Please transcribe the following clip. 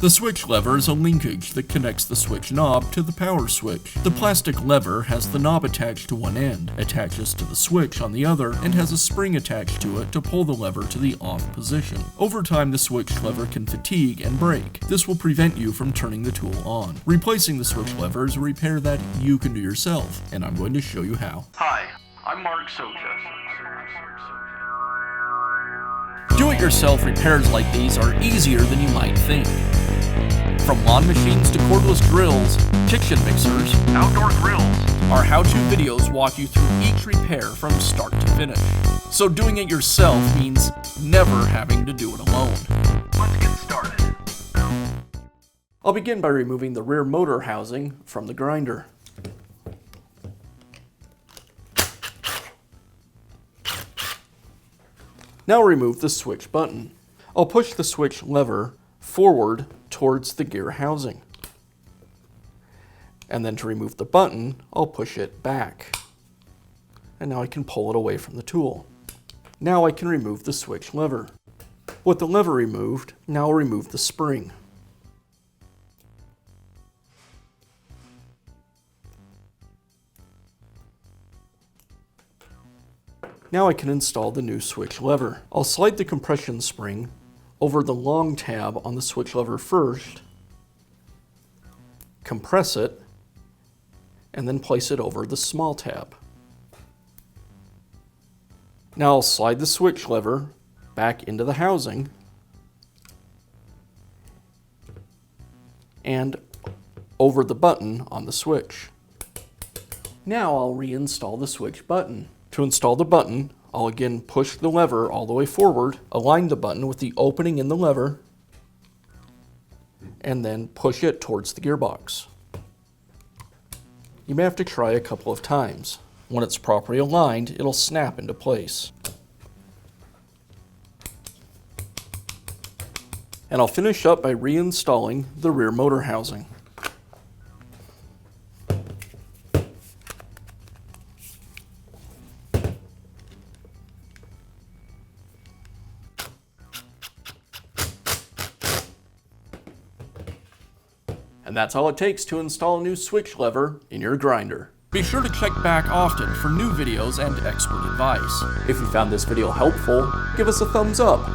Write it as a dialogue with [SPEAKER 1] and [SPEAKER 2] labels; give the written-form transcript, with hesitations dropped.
[SPEAKER 1] The switch lever is a linkage that connects the switch knob to the power switch. The plastic lever has the knob attached to one end, attaches to the switch on the other, and has a spring attached to it to pull the lever to the off position. Over time, the switch lever can fatigue and break. This will prevent you from turning the tool on. Replacing the switch lever is a repair that you can do yourself, and I'm going to show you how.
[SPEAKER 2] Hi, I'm Mark Soja.
[SPEAKER 1] Do-it-yourself repairs like these are easier than you might think. From lawn machines to cordless drills, kitchen mixers,
[SPEAKER 2] Outdoor grills.
[SPEAKER 1] our how-to videos walk you through each repair from start to finish. So doing it yourself means never having to do it alone.
[SPEAKER 2] Let's get started.
[SPEAKER 1] I'll begin by removing the rear motor housing from the grinder. Now remove the switch button. I'll push the switch lever forward towards the gear housing. And then to remove the button, I'll push it back. And now I can pull it away from the tool. Now I can remove the switch lever. With the lever removed, now I'll remove the spring. Now I can install the new switch lever. I'll slide the compression spring over the long tab on the switch lever first, compress it, and then place it over the small tab. Now I'll slide the switch lever back into the housing and over the button on the switch. Now I'll reinstall the switch button. To install the button, I'll again push the lever all the way forward, align the button with the opening in the lever, and then push it towards the gearbox. You may have to try a couple of times. When it's properly aligned, it'll snap into place. And I'll finish up by reinstalling the rear motor housing. And that's all it takes to install a new switch lever in your grinder. Be sure to check back often for new videos and expert advice. If you found this video helpful, give us a thumbs up.